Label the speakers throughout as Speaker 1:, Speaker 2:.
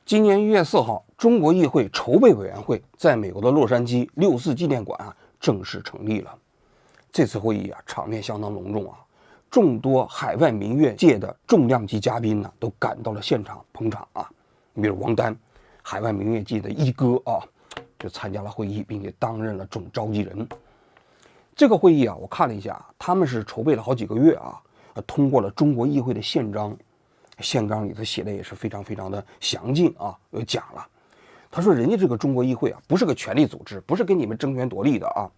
Speaker 1: 今年1月4号，中国议会筹备委员会在美国的洛杉矶6·4纪念馆正式成立了。这次会议场面相当隆重众多海外民乐界的重量级嘉宾都赶到了现场捧场你比如王丹，海外民乐界的一哥就参加了会议，并且担任了总召集人。这个会议我看了一下，他们是筹备了好几个月通过了中国议会的宪章。宪章里头写的也是非常的详尽有讲了。他说人家这个中国议会不是个权力组织，不是跟你们争权夺利的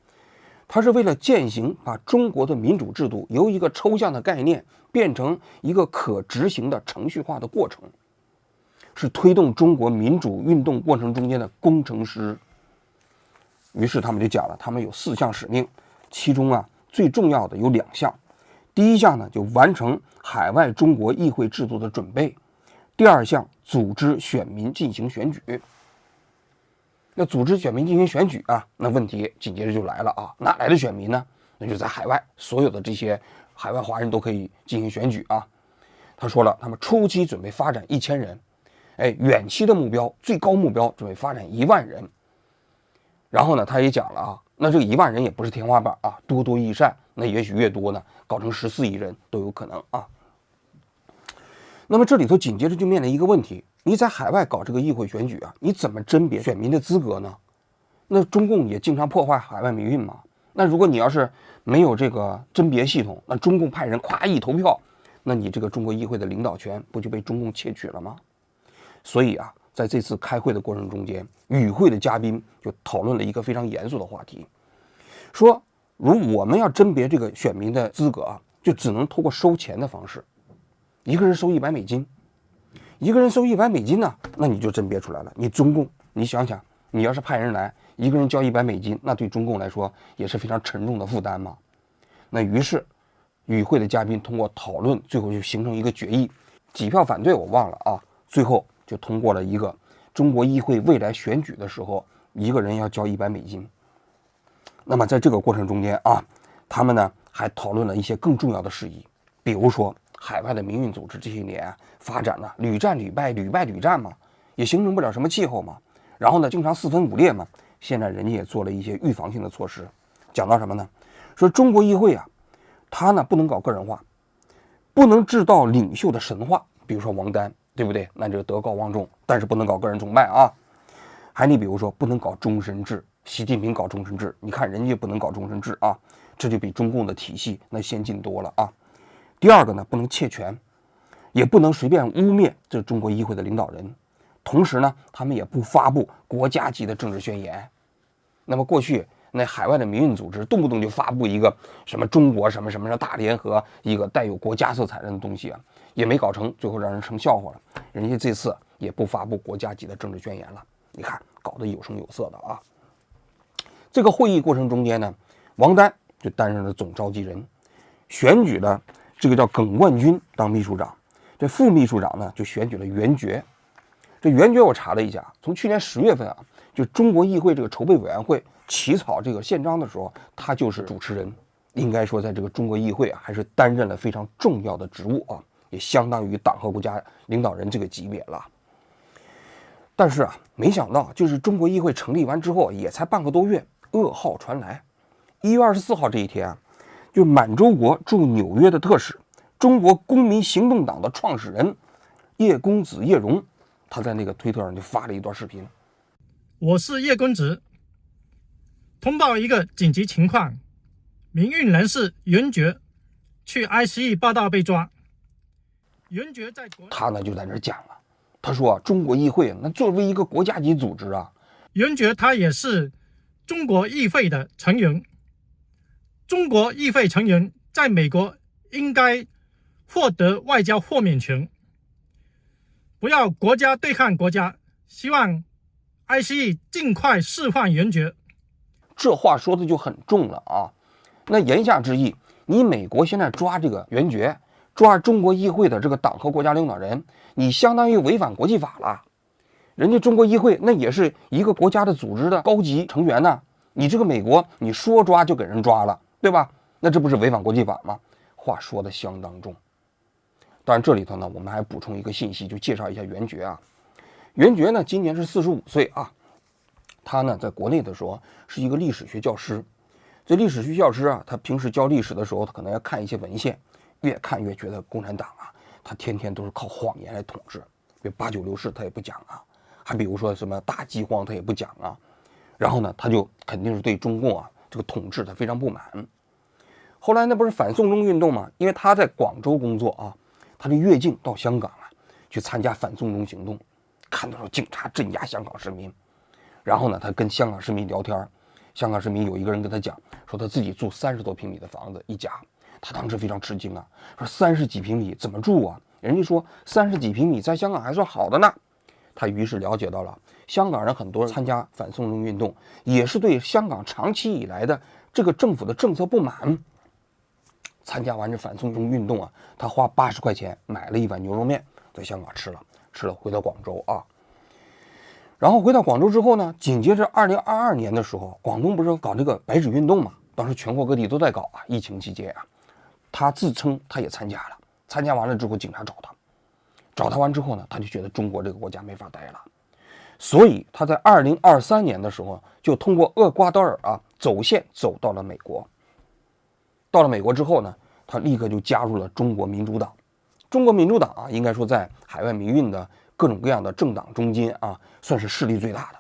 Speaker 1: 它是为了践行把中国的民主制度由一个抽象的概念变成一个可执行的程序化的过程，是推动中国民主运动过程中间的工程师。于是他们就讲了，他们有4项使命，其中最重要的有2项。第一项呢，就完成海外中国议会制度的准备；第2项，组织选民进行选举。那组织选民进行选举那问题紧接着就来了哪来的选民呢？那就在海外，所有的这些海外华人都可以进行选举他说了，他们初期准备发展1000人，远期的目标，最高目标准备发展1万人。然后呢，他也讲了那这个1万人也不是天花板多多益善，那也许越多呢，搞成14亿人都有可能那么这里头紧接着就面临一个问题，你在海外搞这个议会选举你怎么甄别选民的资格呢？那中共也经常破坏海外民运嘛。那如果你要是没有这个甄别系统，那中共派人夸一投票，那你这个中国议会的领导权不就被中共窃取了吗？所以在这次开会的过程中间，与会的嘉宾就讨论了一个非常严肃的话题，说如我们要甄别这个选民的资格就只能通过收钱的方式，一个人收$100，一个人收$100呢，那你就甄别出来了。你中共，你想想，你要是派人来，一个人交$100，那对中共来说也是非常沉重的负担嘛。那于是与会的嘉宾通过讨论，最后就形成一个决议，几票反对我忘了最后就通过了一个中国议会未来选举的时候，一个人要交$100。那么在这个过程中间他们呢还讨论了一些更重要的事宜，比如说海外的民运组织这些年发展屡战屡败，屡败屡战嘛，也形成不了什么气候嘛。然后呢，经常4分5裂嘛。现在人家也做了一些预防性的措施，讲到什么呢？说中国议会它呢不能搞个人化，不能制造领袖的神话，比如说王丹，对不对？那就德高望重，但是不能搞个人崇拜还你比如说不能搞终身制，习近平搞终身制，你看人家不能搞终身制这就比中共的体系那先进多了第二个呢，不能窃权，也不能随便污蔑这中国议会的领导人，同时呢，他们也不发布国家级的政治宣言。那么过去那海外的民运组织动不动就发布一个什么中国什么什么大联合，一个带有国家色彩的东西也没搞成，最后让人成笑话了。人家这次也不发布国家级的政治宣言了，你看搞得有声有色的这个会议过程中间呢，王丹就担任了总召集人，选举了这个叫耿万军当秘书长，这副秘书长呢就选举了袁觉。这袁觉我查了一下，从去年10月份就中国议会这个筹备委员会起草这个宪章的时候，他就是主持人，应该说在这个中国议会还是担任了非常重要的职务也相当于党和国家领导人这个级别了。但是没想到就是中国议会成立完之后也才半个多月，噩耗传来。1月24号这一天就满洲国驻纽约的特使，中国公民行动党的创始人叶公子叶荣，他在那个推特上就发了一段视频。
Speaker 2: 我是叶公子，通报一个紧急情况，民运人士袁觉去 ICE 报道被抓。袁觉在国内，
Speaker 1: 他呢就在那讲了，他说中国议会那作为一个国家级组织
Speaker 2: 袁觉他也是中国议会的成员，中国议会成员在美国应该获得外交豁免权，不要国家对抗国家，希望 ICE 尽快释放袁觉。
Speaker 1: 这话说的就很重了那言下之意，你美国现在抓这个袁觉，抓中国议会的这个党和国家领导人，你相当于违反国际法了。人家中国议会那也是一个国家的组织的高级成员呢，你这个美国你说抓就给人抓了，对吧？那这不是违反国际法吗？话说的相当重。当然这里头呢，我们还补充一个信息，就介绍一下袁觉袁觉呢今年是45岁啊，他呢在国内的时候是一个历史学教师。这历史学教师啊，他平时教历史的时候，他可能要看一些文献，越看越觉得共产党啊，他天天都是靠谎言来统治。比如8·96事他也不讲啊，还比如说什么大饥荒他也不讲啊。然后呢，他就肯定是对中共啊这个统治他非常不满。后来那不是反送中运动嘛，因为他在广州工作啊，他就越境到香港啊去参加反送中行动，看到警察镇压香港市民。然后呢，他跟香港市民聊天，香港市民有一个人跟他讲，说他自己住30多平米的房子一家，他当时非常吃惊啊，说30几平米怎么住啊？人家说30几平米在香港还算好的呢。他于是了解到了香港人很多人参加反送中运动，也是对香港长期以来的这个政府的政策不满。参加完这反送中运动啊，他花80块钱买了一碗牛肉面，在香港吃了回到广州啊。然后回到广州之后呢，紧接着2022年的时候，广东不是搞这个白纸运动嘛，当时全国各地都在搞啊，疫情期间啊，他自称他也参加了，参加完了之后，警察找他完之后呢，他就觉得中国这个国家没法待了，所以他在2023年的时候就通过厄瓜多尔啊走线走到了美国。到了美国之后呢，他立刻就加入了中国民主党。中国民主党啊，应该说在海外民运的各种各样的政党中间啊，算是势力最大的。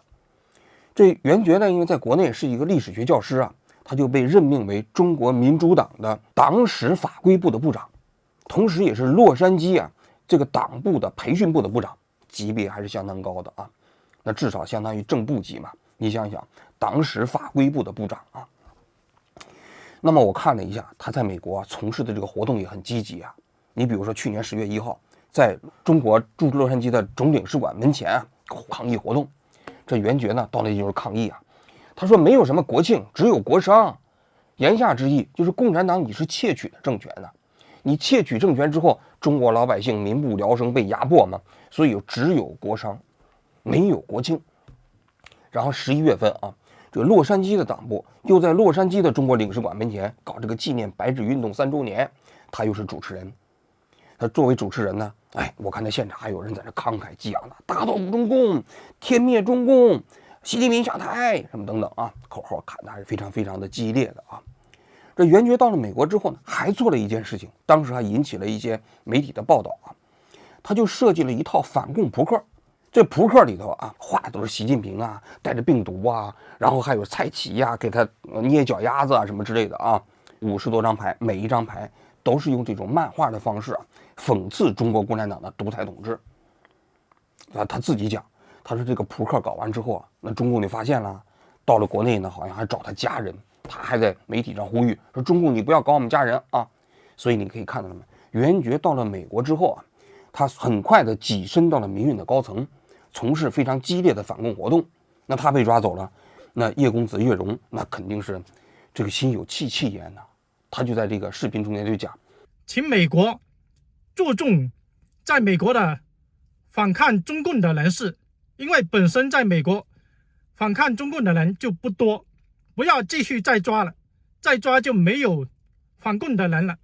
Speaker 1: 这袁觉呢，因为在国内是一个历史学教师啊，他就被任命为中国民主党的党史法规部的部长，同时也是洛杉矶啊这个党部的培训部的部长，级别还是相当高的啊。那至少相当于正部级嘛。你想想，党史法规部的部长啊。那么我看了一下，他在美国从事的这个活动也很积极啊。你比如说去年10月1号，在中国驻洛杉矶的总领事馆门前啊搞抗议活动。这袁觉呢到那就是抗议啊，他说没有什么国庆，只有国殇。言下之意就是共产党你是窃取的政权呢，你窃取政权之后，中国老百姓民不聊生，被压迫嘛，所以只有国殇，没有国庆。然后11月份啊，这个洛杉矶的党部又在洛杉矶的中国领事馆门前搞这个纪念白纸运动3周年，他又是主持人。他作为主持人呢，我看在现场还有人在这慷慨激昂的打倒中共，天灭中共，习近平下台什么等等啊，口号喊的还是非常非常的激烈的啊。这袁觉到了美国之后呢，还做了一件事情，当时还引起了一些媒体的报道啊，他就设计了一套反共扑克。这扑克里头啊，画的都是习近平啊，带着病毒啊，然后还有蔡奇呀，给他捏脚丫子啊什么之类的啊，50多张牌，每一张牌都是用这种漫画的方式啊，讽刺中国共产党的独裁统治。他自己讲，他说这个扑克搞完之后啊，那中共就发现了，到了国内呢，好像还找他家人，他还在媒体上呼吁说中共你不要搞我们家人啊。所以你可以看到了吗？袁觉到了美国之后啊，他很快的跻身到了民运的高层，从事非常激烈的反共活动。那他被抓走了，那叶公子叶荣那肯定是这个心有戚戚焉呐。他就在这个视频中间就讲，
Speaker 2: 请美国注重在美国的反抗中共的人士，因为本身在美国反抗中共的人就不多，不要继续再抓了，再抓就没有反共的人了。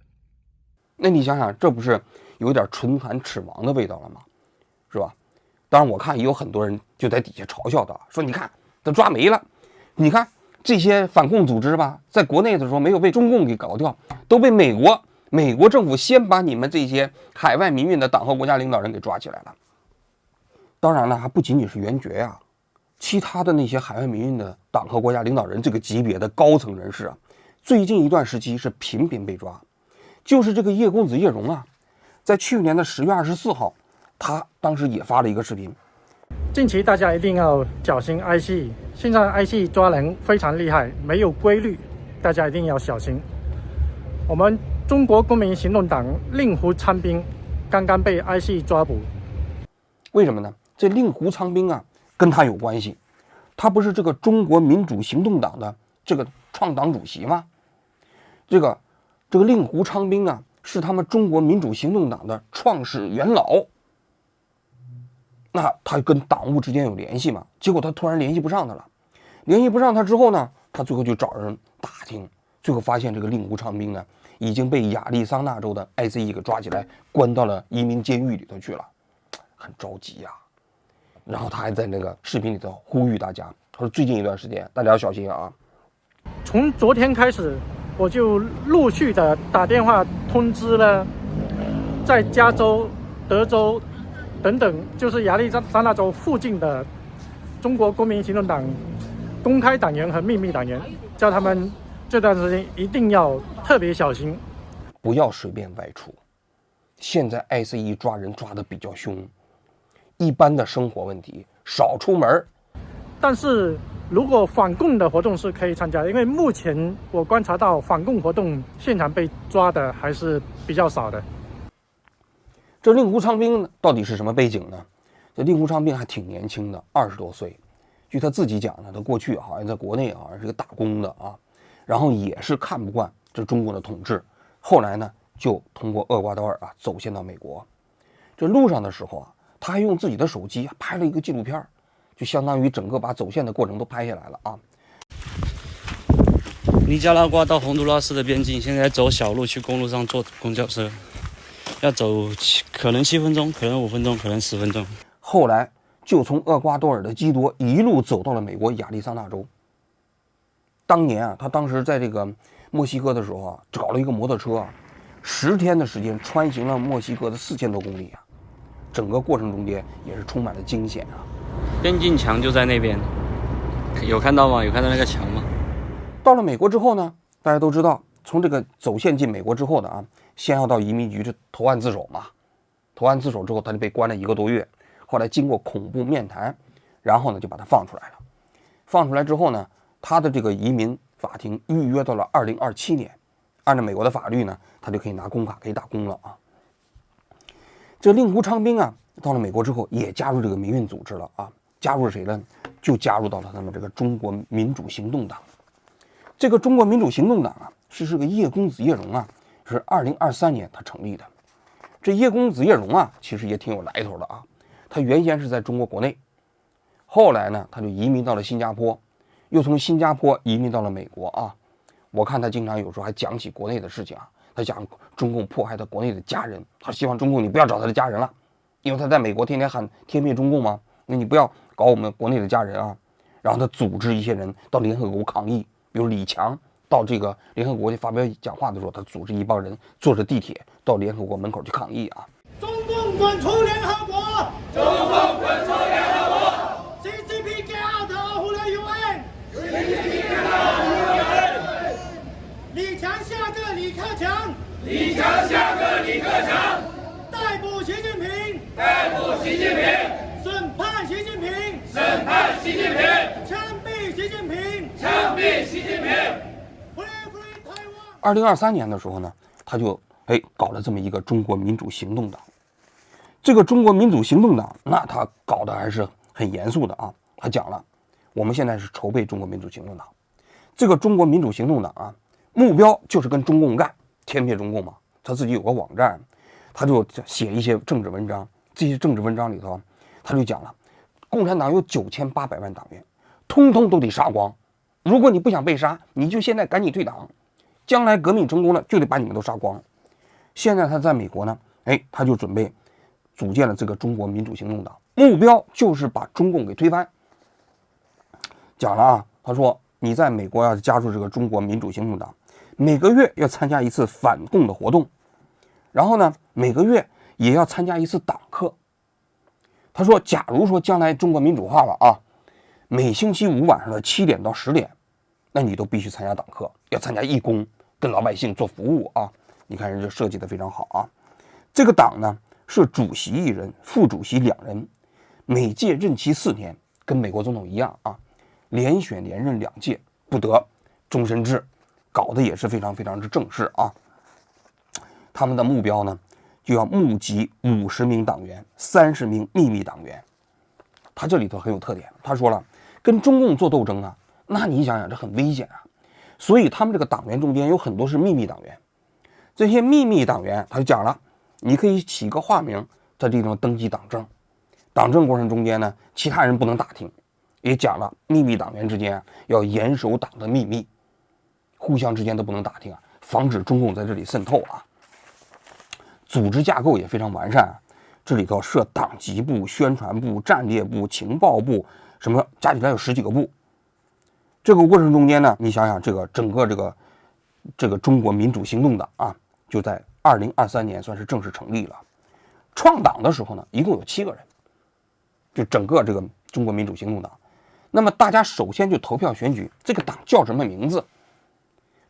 Speaker 1: 那你想想，这不是有点唇寒齿亡的味道了吗？是吧？当然我看也有很多人就在底下嘲笑他，说你看都抓没了，你看这些反共组织吧，在国内的时候没有被中共给搞掉，都被美国政府先把你们这些海外民运的党和国家领导人给抓起来了。当然了，还不仅仅是袁觉啊，其他的那些海外民运的党和国家领导人这个级别的高层人士啊，最近一段时期是频频被抓。就是这个叶公子叶荣啊，在去年的10月24号，他当时也发了一个视频。
Speaker 2: 近期大家一定要小心 IC， 现在 IC 抓人非常厉害，没有规律，大家一定要小心。我们中国公民行动党令狐昌兵刚刚被 IC 抓捕，
Speaker 1: 为什么呢？这令狐昌兵啊，跟他有关系，他不是这个中国民主行动党的这个创党主席吗？这个令狐昌兵啊，是他们中国民主行动党的创始元老。那他跟党务之间有联系嘛？结果他突然联系不上他了，联系不上他之后呢，他最后就找人打听，最后发现这个令狐昌兵呢，已经被亚利桑那州的 ICE 给抓起来，关到了移民监狱里头去了，很着急呀。然后他还在那个视频里头呼吁大家，他说最近一段时间大家要小心啊。
Speaker 2: 从昨天开始，我就陆续的打电话通知了在加州、德州等等，就是亚利桑那州附近的中国公民行动党公开党员和秘密党员，叫他们这段时间一定要特别小心，
Speaker 1: 不要随便外出。现在 ICE 抓人抓得比较凶，一般的生活问题少出门。
Speaker 2: 但是如果反共的活动是可以参加的，因为目前我观察到反共活动现场被抓的还是比较少的。
Speaker 1: 这令狐昌兵到底是什么背景呢？这令狐昌兵还挺年轻的，20多岁。据他自己讲呢，他过去好像在国内好像是个打工的啊，然后也是看不惯这中国的统治，后来呢就通过厄瓜多尔走线到美国。这路上的时候他还用自己的手机拍了一个纪录片，就相当于整个把走线的过程都拍下来了啊。
Speaker 3: 尼加拉瓜到洪都拉斯的边境，现在走小路去公路上坐公交车，要走可能7分钟，可能5分钟，可能10分钟。
Speaker 1: 后来就从厄瓜多尔的基多一路走到了美国亚利桑那州。当年他当时在这个墨西哥的时候搞了一个摩托车10天的时间穿行了墨西哥的4000多公里整个过程中间也是充满了惊险
Speaker 3: 边境墙就在那边，有看到吗？有看到那个墙吗？
Speaker 1: 到了美国之后呢，大家都知道，从这个走线进美国之后的先要到移民局去投案自首嘛。投案自首之后，他就被关了1个多月。后来经过恐怖面谈，然后呢就把他放出来了。放出来之后呢，他的这个移民法庭预约到了2027年，按照美国的法律呢，他就可以拿工卡，可以打工了这令狐昌兵到了美国之后，也加入这个民运组织了加入谁呢？就加入到了他们这个中国民主行动党。这个中国民主行动党是个叶公子叶荣是2023年他成立的。这叶公子叶荣其实也挺有来头的他原先是在中国国内，后来呢他就移民到了新加坡，又从新加坡移民到了美国我看他经常有时候还讲起国内的事情他讲中共迫害他国内的家人，他希望中共你不要找他的家人了，因为他在美国天天喊天灭中共嘛，那你不要搞我们国内的家人然后他组织一些人到联合国抗议，比如李强到这个联合国去发表讲话的时候，他组织一帮人坐着地铁到联合国门口去抗议
Speaker 2: 中共滚出联合国！
Speaker 4: 中共滚出联合国
Speaker 2: ！CCP get out of the UN！
Speaker 4: CCP get out of the UN！
Speaker 2: 李强下个李克强！
Speaker 4: 李强下个李克强！
Speaker 2: 逮捕习近平！
Speaker 4: 逮捕习近平！
Speaker 2: 审判习近平！
Speaker 4: 审判习近平！
Speaker 2: 枪毙习近平！
Speaker 4: 枪毙习近平
Speaker 1: ！2023年的时候呢，他就搞了这么一个中国民主行动党。这个中国民主行动党，那他搞的还是很严肃的他讲了，我们现在是筹备中国民主行动党。这个中国民主行动党目标就是跟中共干，天灭中共嘛。他自己有个网站，他就写一些政治文章。这些政治文章里头，他就讲了，共产党有9800万党员，通通都得杀光。如果你不想被杀，你就现在赶紧退党。将来革命成功了，就得把你们都杀光。现在他在美国呢，他就准备组建了这个中国民主行动党，目标就是把中共给推翻。讲了他说你在美国要加入这个中国民主行动党，每个月要参加一次反共的活动，然后呢，每个月也要参加一次党课。他说，假如说将来中国民主化了每星期5晚上的7点到10点，那你都必须参加党课，要参加义工，跟老百姓做服务你看人家设计的非常好这个党呢是主席1人，副主席2人，每届任期4年，跟美国总统一样连选连任2届，不得终身制，搞得也是非常非常之正式他们的目标呢，就要募集50名党员，30名秘密党员。他这里头很有特点，他说了，跟中共做斗争那你想想这很危险所以他们这个党员中间有很多是秘密党员。这些秘密党员他就讲了，你可以起个化名在这地方登记党证，党政过程中间呢，其他人不能打听。也讲了，秘密党员之间要严守党的秘密，互相之间都不能打听防止中共在这里渗透组织架构也非常完善这里头设党籍部、宣传部、战略部、情报部，什么加起来有10几个部。这个过程中间呢，你想想，这个整个这个中国民主行动党啊，就在2023年算是正式成立了。创党的时候呢，一共有7个人，就整个这个中国民主行动党。那么大家首先就投票选举这个党叫什么名字。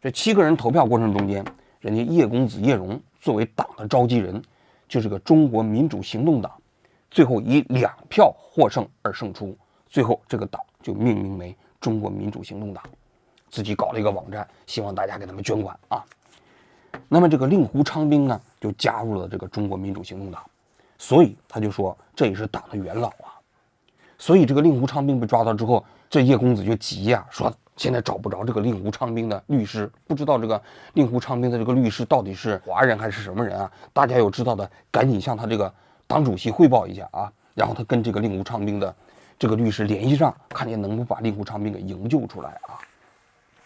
Speaker 1: 这7个人投票过程中间，人家叶公子叶荣作为党的召集人，就是个中国民主行动党，最后以2票获胜而胜出，最后这个党就命名为中国民主行动党，自己搞了一个网站，希望大家给他们捐款啊。那么这个令狐昌兵呢，就加入了这个中国民主行动党，所以他就说这也是党的元老啊。所以这个令狐昌兵被抓到之后，这叶公子就急呀，说现在找不着这个令狐昌兵的律师，不知道这个令狐昌兵的这个律师到底是华人还是什么人啊？大家有知道的，赶紧向他这个党主席汇报一下啊。然后他跟这个令狐昌兵的这个律师联系上，看见能不能把令狐昌兵给营救出来啊。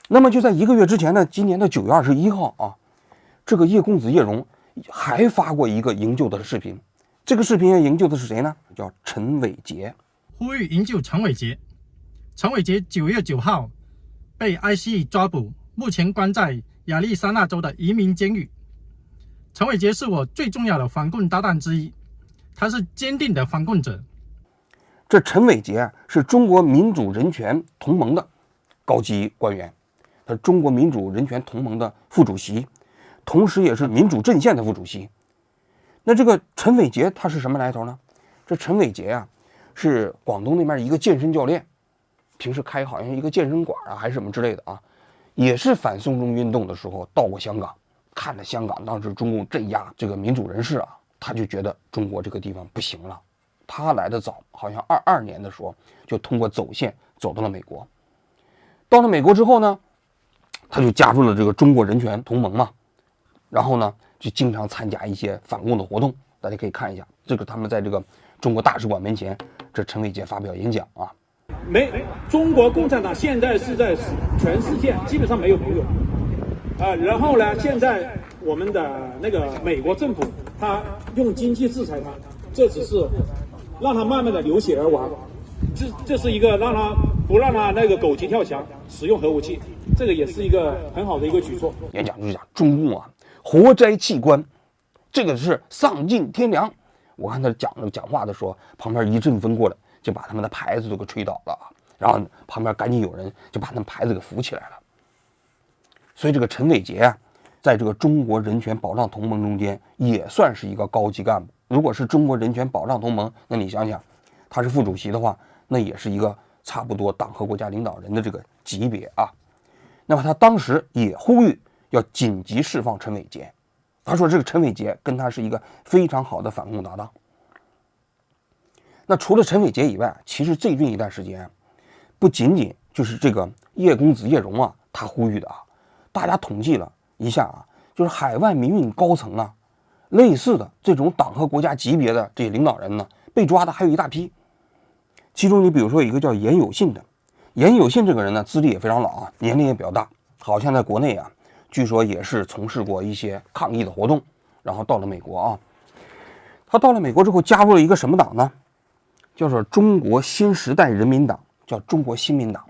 Speaker 1: 那么就在1个月之前呢，今年的9月21号啊，这个叶公子叶荣还发过一个营救的视频。这个视频营救的是谁呢？叫陈伟杰，
Speaker 2: 呼吁营救陈伟杰。陈伟杰9月9号被 ICE 抓捕，目前关在亚利桑那州的移民监狱。陈伟杰是我最重要的反共搭档之一，他是坚定的反共者。
Speaker 1: 这陈伟杰是中国民主人权同盟的高级官员，他是中国民主人权同盟的副主席，同时也是民主阵线的副主席。那这个陈伟杰他是什么来头呢？这陈伟杰啊，是广东那边一个健身教练，平时开好像一个健身馆啊，还是什么之类的啊，也是反送中运动的时候到过香港，看着香港当时中共镇压这个民主人士啊，他就觉得中国这个地方不行了。他来的早，好像22年的时候就通过走线走到了美国。到了美国之后呢，他就加入了这个中国人权同盟嘛，然后呢就经常参加一些反共的活动。大家可以看一下，这个他们在这个中国大使馆门前，这陈伟杰发表演讲啊。
Speaker 5: 中国共产党现在是在全世界基本上没有朋友然后呢，现在我们的那个美国政府他用经济制裁他，这只是让他慢慢的流血而亡，这是一个不让他那个狗急跳墙使用核武器，这个也是一个很好的一个举措。
Speaker 1: 演讲就是讲中共啊活摘器官，这个是丧尽天良。我看他讲话的时候，旁边一阵风过来，就把他们的牌子都给吹倒了啊，然后旁边赶紧有人就把他们牌子给扶起来了。所以这个陈伟杰啊，在这个中国人权保障同盟中间也算是一个高级干部。如果是中国人权保障同盟，那你想想，他是副主席的话，那也是一个差不多党和国家领导人的这个级别啊。那么他当时也呼吁要紧急释放陈伟杰，他说这个陈伟杰跟他是一个非常好的反共搭档。那除了陈伟杰以外，其实最近一段时间不仅仅就是这个叶公子叶荣啊他呼吁的啊，大家统计了一下啊，就是海外民运高层啊，类似的这种党和国家级别的这些领导人呢，被抓的还有一大批。其中你比如说一个叫严有信的，严有信这个人呢，资历也非常老啊，年龄也比较大，好像在国内啊，据说也是从事过一些抗议的活动，然后到了美国啊。他到了美国之后，加入了一个什么党呢？叫做中国新时代人民党，叫中国新民党。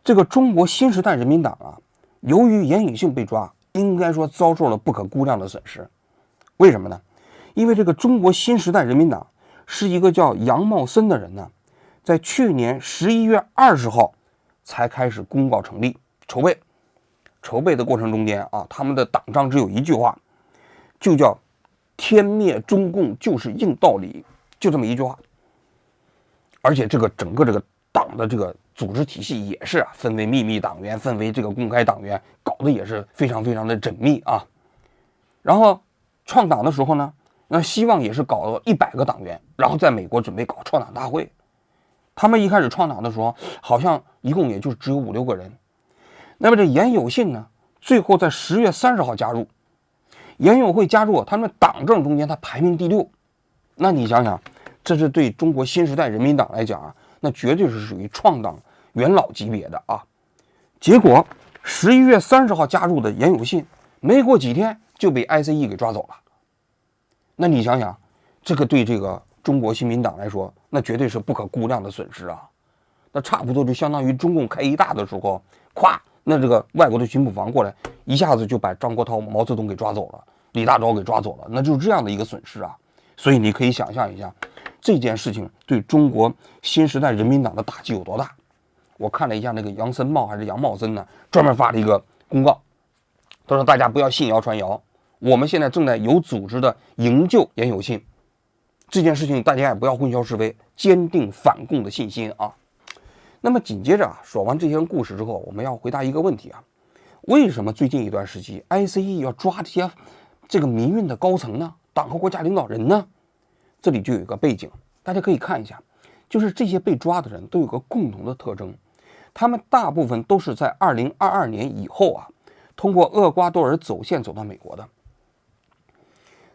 Speaker 1: 这个中国新时代人民党啊，由于严有信被抓，应该说遭受了不可估量的损失。为什么呢？因为这个中国新时代人民党是一个叫杨茂森的人呢，在去年11月20号才开始公告成立，筹备的过程中间啊，他们的党章只有一句话，就叫天灭中共就是硬道理，就这么一句话。而且这个整个这个党的这个组织体系也是啊，分为秘密党员，分为这个公开党员，搞得也是非常非常的缜密啊。然后创党的时候呢，那希望也是搞到100个党员，然后在美国准备搞创党大会。他们一开始创党的时候，好像一共也就只有5、6个人。那么这严有信呢，最后在10月30号加入，严有会加入他们党政中间他排名第6。那你想想，这是对中国新时代人民党来讲啊，那绝对是属于创党元老级别的啊。结果11月30号加入的严有信，没过几天就被 ICE 给抓走了。那你想想，这个对这个中国新民党来说，那绝对是不可估量的损失啊。那差不多就相当于中共开一大的时候，咵，那这个外国的巡捕房过来，一下子就把张国焘、毛泽东给抓走了，李大钊给抓走了，那就是这样的一个损失啊。所以你可以想象一下，这件事情对中国新时代人民党的打击有多大。我看了一下那个杨森茂还是杨茂森呢，专门发了一个公告，他说大家不要信谣传谣，我们现在正在有组织的营救严有信。这件事情大家也不要混淆是非，坚定反共的信心啊。那么紧接着说完这些故事之后，我们要回答一个问题啊：为什么最近一段时期 ICE 要抓这个民运的高层呢？党和国家领导人呢？这里就有一个背景，大家可以看一下，就是这些被抓的人都有个共同的特征，他们大部分都是在2022年以后通过厄瓜多尔走线走到美国的。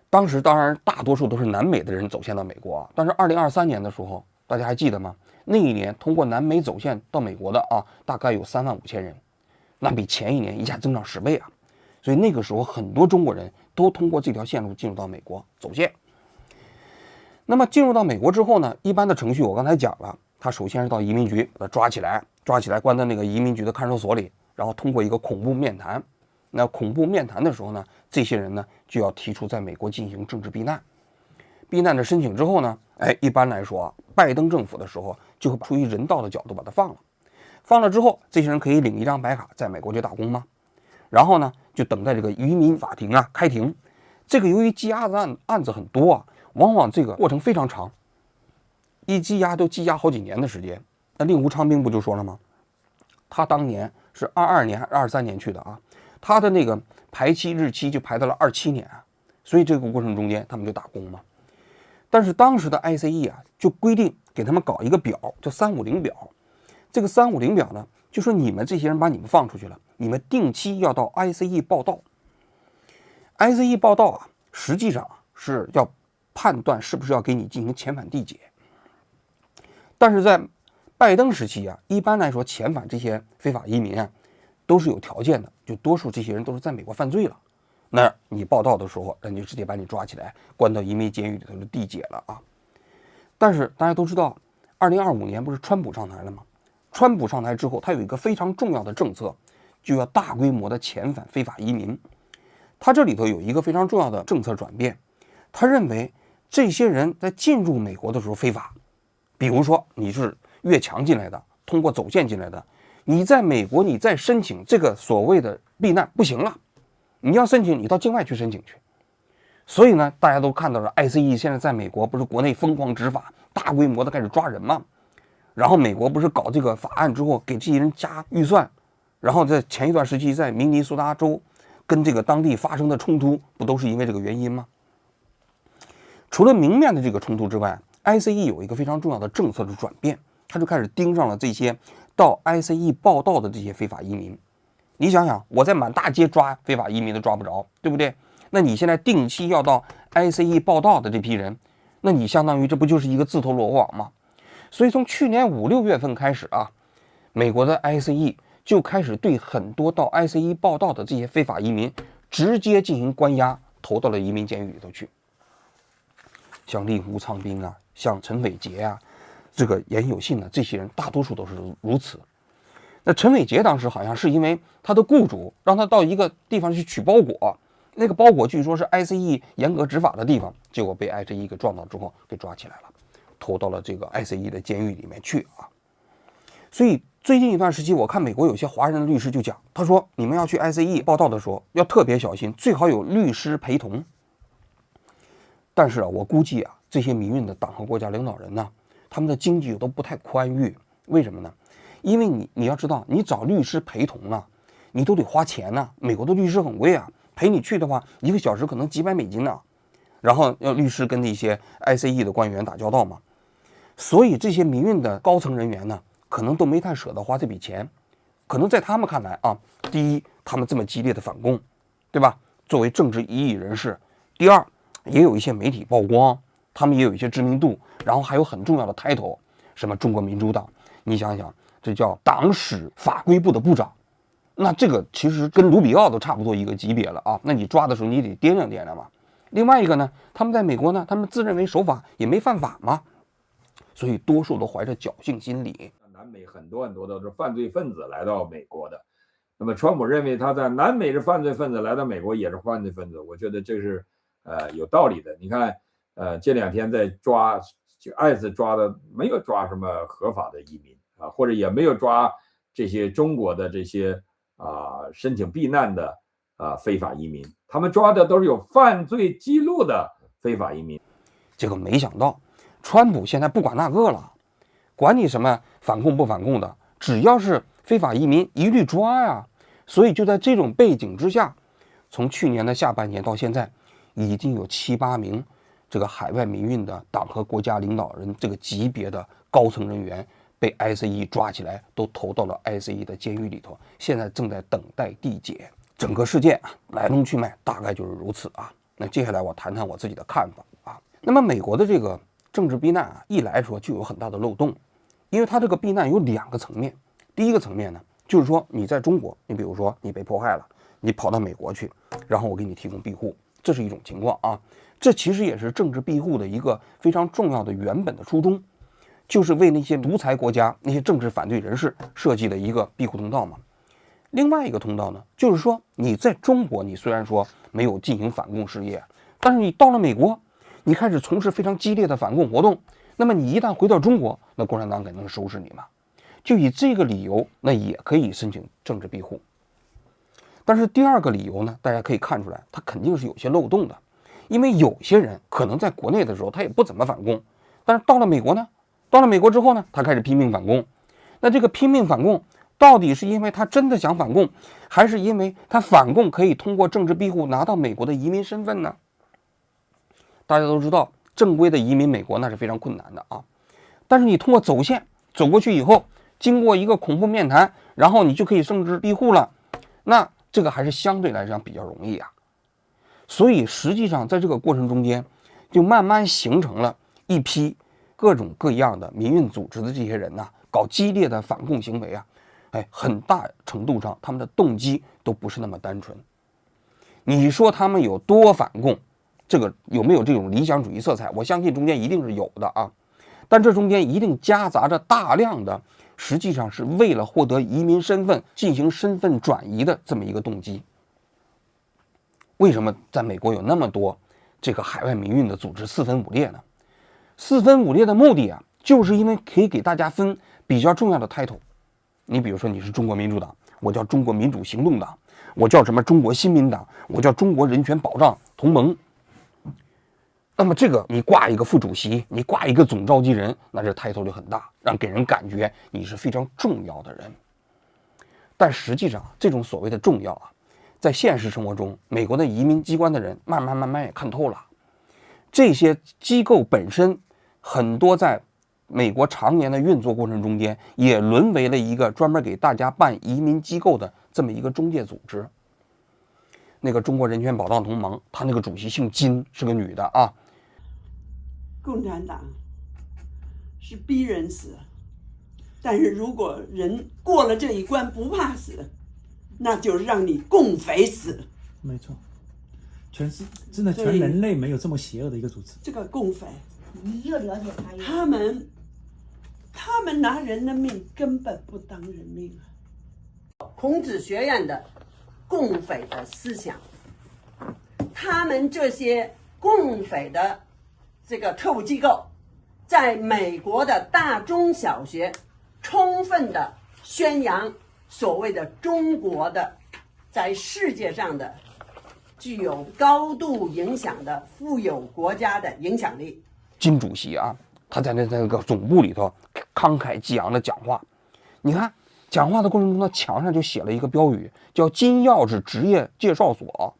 Speaker 1: 当时当然大多数都是南美的人走线到美国但是2023年的时候，大家还记得吗？那一年通过南美走线到美国的大概有35000人，那比前一年一下增长10倍啊！所以那个时候很多中国人都通过这条线路进入到美国走线。那么进入到美国之后呢，一般的程序我刚才讲了，他首先是到移民局把他抓起来关在那个移民局的看守所里，然后通过一个恐怖面谈。那恐怖面谈的时候呢，这些人呢就要提出在美国进行政治避难。避难的申请之后呢，一般来说拜登政府的时候就会出于人道的角度把他放了。放了之后，这些人可以领一张白卡在美国就打工吗？然后呢，就等待这个移民法庭开庭。这个由于积压的案子很多往往这个过程非常长，一积压都积压好几年的时间。那令狐昌兵不就说了吗？他当年是22年还是23年去的他的那个排期日期就排到了27年所以这个过程中间他们就打工嘛。但是当时的 ICE 就规定给他们搞一个表叫350表。这个350表呢，就说你们这些人把你们放出去了，你们定期要到 ICE 报到。ICE 报到实际上是要判断是不是要给你进行遣返递解。但是在拜登时期一般来说遣返这些非法移民都是有条件的，就多数这些人都是在美国犯罪了，那你报到的时候人就直接把你抓起来关到移民监狱里头就递解了但是大家都知道2025年不是川普上台了吗？川普上台之后，他有一个非常重要的政策，就要大规模的遣返非法移民。他这里头有一个非常重要的政策转变，他认为这些人在进入美国的时候非法，比如说你是越墙进来的，通过走线进来的，你在美国你再申请这个所谓的避难不行了，你要申请你到境外去申请去。所以呢，大家都看到了 ICE 现在在美国不是国内疯狂执法，大规模的开始抓人吗？然后美国不是搞这个法案之后给这些人加预算，然后在前一段时期在明尼苏达州跟这个当地发生的冲突，不都是因为这个原因吗？除了明面的这个冲突之外， ICE 有一个非常重要的政策的转变，他就开始盯上了这些到 ICE 报到的这些非法移民。你想想，我在满大街抓非法移民都抓不着，对不对？那你现在定期要到 ICE 报到的这批人，那你相当于这不就是一个自投罗网吗？所以从去年5、6月份开始美国的 ICE 就开始对很多到 ICE 报到的这些非法移民直接进行关押，投到了移民监狱里头去。像令狐昌兵像陈伟杰这个严有信这些人大多数都是如此。那陈伟杰当时好像是因为他的雇主让他到一个地方去取包裹，那个包裹据说是 ICE 严格执法的地方，结果被 ICE 给撞到之后给抓起来了，投到了这个 ICE 的监狱里面去所以最近一段时期，我看美国有些华人的律师就讲，他说你们要去 ICE 报到的时候要特别小心，最好有律师陪同。但是我估计这些民运的党和国家领导人他们的经济都不太宽裕。为什么呢？因为你要知道，你找律师陪同你都得花钱美国的律师很贵陪你去的话1个小时可能几百美金然后要律师跟那些 ICE 的官员打交道嘛。所以这些民运的高层人员可能都没太舍得花这笔钱。可能在他们看来第一，他们这么激烈的反共，对吧？作为政治异议人士。第二，也有一些媒体曝光，他们也有一些知名度，然后还有很重要的 title， 什么中国民主党，你想想，这叫党史法规部的部长，那这个其实跟卢比奥都差不多一个级别了那你抓的时候你得掂量掂量嘛。另外一个呢，他们在美国呢，他们自认为守法也没犯法嘛，所以多数都怀着侥幸心理。
Speaker 6: 南美很多都是犯罪分子来到美国的，那么川普认为他在南美是犯罪分子，来到美国也是犯罪分子，我觉得这是有道理的。你看这2天在抓ICE抓的没有抓什么合法的移民啊，或者也没有抓这些中国的这些申请避难的非法移民，他们抓的都是有犯罪记录的非法移民。
Speaker 1: 这个没想到川普现在不管那个了，管你什么反共不反共的，只要是非法移民一律抓呀。所以就在这种背景之下，从去年的下半年到现在，已经有7、8名这个海外民运的党和国家领导人这个级别的高层人员被 ICE 抓起来，都投到了 ICE 的监狱里头，现在正在等待递解。整个事件来龙去脉大概就是如此啊。那接下来我谈谈我自己的看法啊。那么美国的这个政治避难一来说就有很大的漏洞，因为它这个避难有2个层面。第一个层面呢，就是说你在中国，你比如说你被迫害了，你跑到美国去，然后我给你提供庇护，这是一种情况啊。这其实也是政治庇护的一个非常重要的原本的初衷，就是为那些独裁国家那些政治反对人士设计的一个庇护通道嘛。另外一个通道呢，就是说你在中国，你虽然说没有进行反共事业，但是你到了美国，你开始从事非常激烈的反共活动，那么你一旦回到中国，那共产党肯定收拾你嘛。就以这个理由，那也可以申请政治庇护。但是第2个理由呢，大家可以看出来，它肯定是有些漏洞的。因为有些人可能在国内的时候他也不怎么反共，但是到了美国呢，到了美国之后呢，他开始拼命反共。那这个拼命反共到底是因为他真的想反共，还是因为他反共可以通过政治庇护拿到美国的移民身份呢？大家都知道，正规的移民美国那是非常困难的啊。但是你通过走线走过去以后，经过一个恐怖面谈，然后你就可以政治庇护了，那这个还是相对来讲比较容易啊。所以实际上在这个过程中间，就慢慢形成了一批各种各样的民运组织的这些人呐，搞激烈的反共行为啊，很大程度上他们的动机都不是那么单纯。你说他们有多反共，这个有没有这种理想主义色彩？我相信中间一定是有的啊，但这中间一定夹杂着大量的实际上是为了获得移民身份进行身份转移的这么一个动机。为什么在美国有那么多这个海外民运的组织4分5裂呢？4分5裂的目的啊，就是因为可以给大家分比较重要的 title。你比如说你是中国民主党，我叫中国民主行动党，我叫什么中国新民党，我叫中国人权保障同盟。那么这个你挂一个副主席，你挂一个总召集人，那这 title 就很大，让给人感觉你是非常重要的人。但实际上这种所谓的重要啊，在现实生活中，美国的移民机关的人慢慢也看透了，这些机构本身很多在美国常年的运作过程中间，也沦为了一个专门给大家办移民机构的这么一个中介组织。那个中国人权保障同盟，他那个主席姓金，是个女的啊。
Speaker 7: 共产党是逼人死，但是如果人过了这一关不怕死，那就是让你共匪死。
Speaker 5: 没错，真的全人类没有这么邪恶的一个组织。
Speaker 7: 这个共匪，
Speaker 8: 你越了解他越，
Speaker 7: 他们拿人的命根本不当人命啊！孔子学院的共匪的思想，他们这些共匪的这个特务机构，在美国的大中小学充分的宣扬所谓的中国的在世界上的具有高度影响的富有国家的影响力。
Speaker 1: 金主席啊，他在那个总部里头慷慨激昂的讲话，你看讲话的过程中呢，墙上就写了一个标语，叫金钥匙职业介绍所。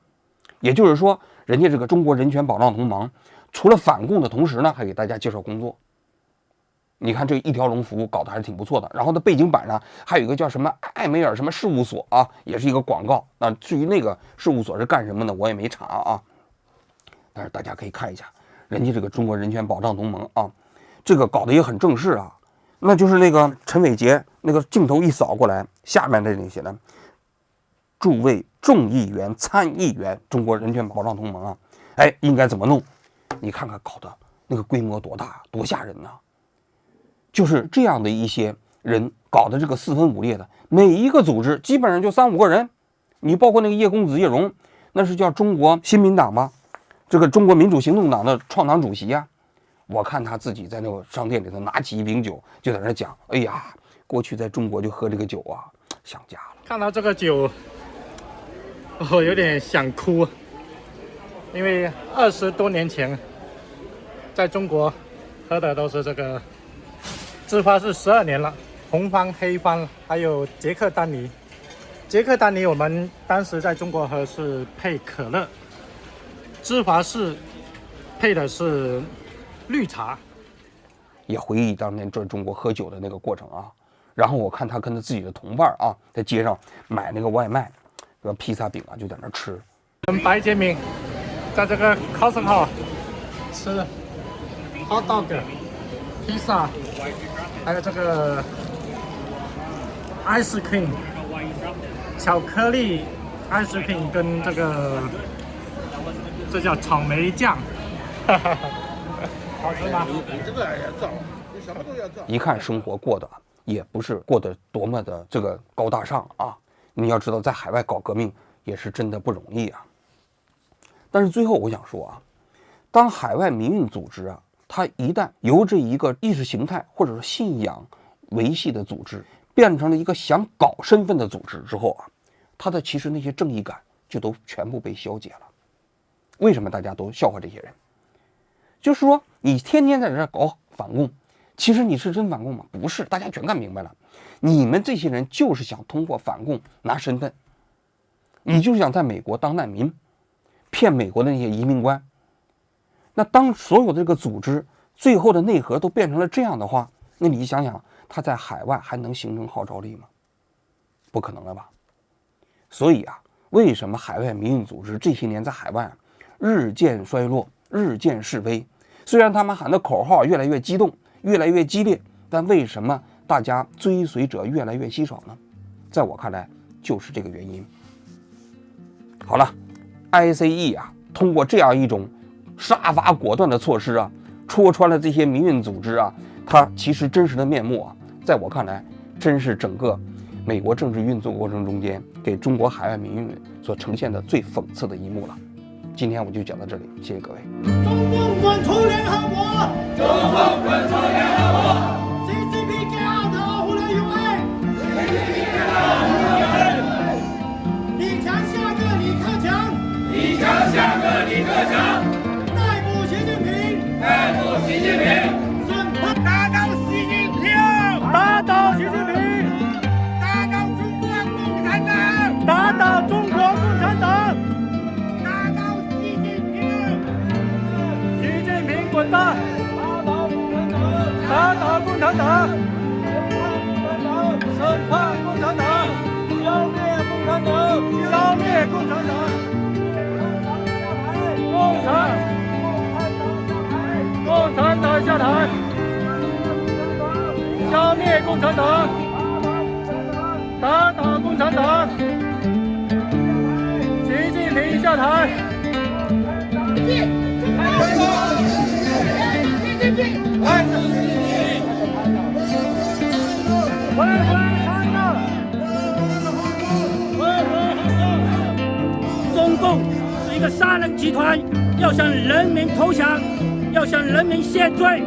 Speaker 1: 也就是说，人家这个中国人权保障同盟除了反共的同时呢，还给大家介绍工作。你看这一条龙服务搞得还是挺不错的。然后它背景板上还有一个叫什么艾梅尔什么事务所啊，也是一个广告。那至于那个事务所是干什么的，我也没查啊。但是大家可以看一下，人家这个中国人权保障同盟啊，这个搞得也很正式啊。那就是那个陈伟杰那个镜头一扫过来，下面这里写的诸位众议员、参议员，中国人权保障同盟啊，哎，应该怎么弄？你看看搞的那个规模多大，多吓人呐！就是这样的一些人搞的这个四分五裂的，每一个组织基本上就3、5个人。你包括那个叶公子叶荣，那是叫中国新民党吧？这个中国民主行动党的创党主席呀。我看他自己在那个商店里头拿起一瓶酒，就在那讲：“哎呀，过去在中国就喝这个酒啊，想家了。”
Speaker 2: 看到这个酒，我有点想哭，因为20多年前，在中国喝的都是这个，制法是12年了，红方、黑方，还有捷克丹尼。捷克丹尼我们当时在中国喝是配可乐，芝华士配的是绿茶。
Speaker 1: 也回忆当年在中国喝酒的那个过程啊。然后我看他跟他自己的同伴啊，在街上买那个外卖，这个披萨饼啊，就在那吃。
Speaker 2: 跟白杰明在这个 Costco 吃 hot dog、披萨，还有这个 ice cream、巧克力 ice cream 跟这叫草莓酱，好吃吗？
Speaker 9: 你这个也造，你什么都要造。
Speaker 1: 一看生活过得也不是过得多么的这个高大上啊！你要知道，在海外搞革命也是真的不容易啊。但是最后我想说啊，当海外民运组织啊，它一旦由这一个意识形态或者说信仰维系的组织，变成了一个想搞身份的组织之后啊，它的其实那些正义感就都全部被消解了。为什么大家都笑话这些人？就是说，你天天在这搞反共，其实你是真反共吗？不是，大家全看明白了。你们这些人就是想通过反共拿身份，你就是想在美国当难民，骗美国的那些移民官。那当所有的这个组织最后的内核都变成了这样的话，那你想想，他在海外还能形成号召力吗？不可能了吧？所以啊，为什么海外民运组织这些年在海外日渐衰落，日渐式微？虽然他们喊的口号越来越激动，越来越激烈，但为什么大家追随者越来越稀少呢？在我看来，就是这个原因。好了 ，ICE 啊，通过这样一种杀伐果断的措施啊，戳穿了这些民运组织啊，它其实真实的面目啊，在我看来，真是整个美国政治运作过程中间给中国海外民运所呈现的最讽刺的一幕了。今天我就讲到这里，谢谢各位。
Speaker 2: 中共滚出联合国！
Speaker 4: 中共滚出联合国！
Speaker 2: CCP get out！ 回来永安！
Speaker 4: CCP get out！
Speaker 2: 李强下个李克强！
Speaker 4: 李强下个李克强！
Speaker 2: 逮捕习近平！
Speaker 4: 逮捕习近平！
Speaker 2: 打倒习近平！打倒习近平！
Speaker 4: 打倒中国共产党！
Speaker 2: 打倒中国共产党！ 滚蛋！打倒共产党！审判共产党！消灭共产党！消灭共产党！共产党下台！消灭共产党！打倒共产党！习近平下台！
Speaker 10: 中共是一个杀人集团，要向人民投降，要向人民谢罪，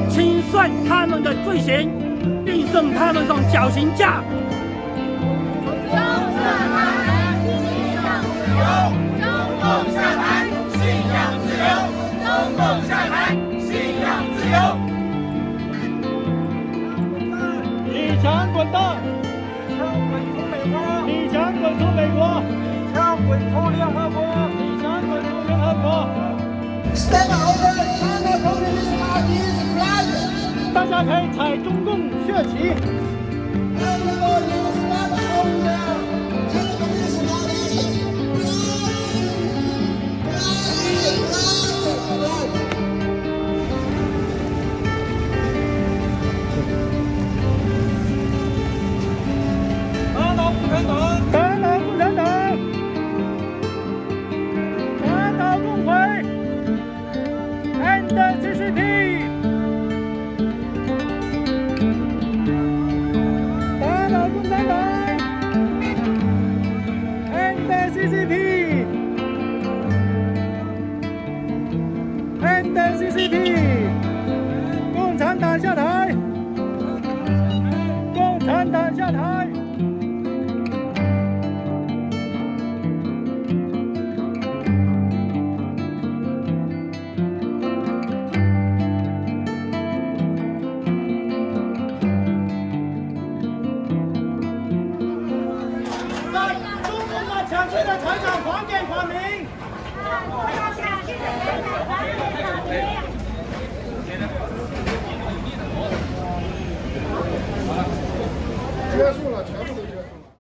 Speaker 10: 清算他们的罪行，并送他们上绞刑架。
Speaker 4: 中共下台，信仰自由！中共下台，信仰自由！
Speaker 2: 李强滚蛋！李强滚出美国！李强滚出联合国！李强滚出联合国！
Speaker 11: Stand over China Communist Party's flag！
Speaker 2: 大家可以踩中共血旗。
Speaker 11: Everybody stand on the China Communist Party！
Speaker 2: 打倒共产党！打倒共产党！打倒共匪！
Speaker 11: 台长还给华明。
Speaker 9: 结束了，全部都。